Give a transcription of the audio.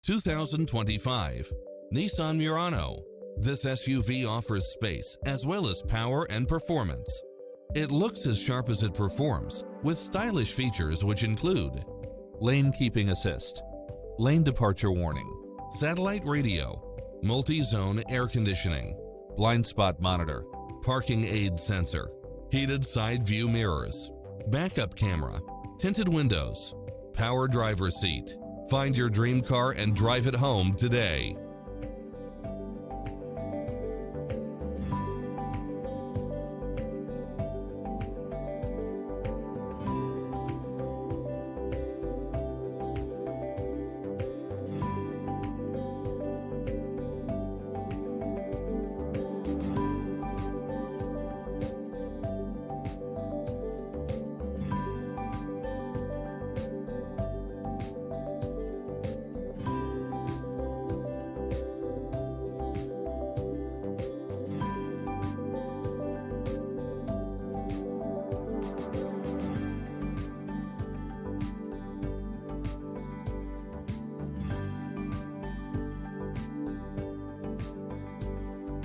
2025 Nissan Murano. This SUV offers space as well as power and performance. It looks as sharp as it performs, with stylish features which include lane keeping assist, lane departure warning, satellite radio, multi-zone air conditioning, blind spot monitor, parking aid sensor, heated side view mirrors, backup camera, tinted windows, power driver seat. Find your dream car and drive it home today.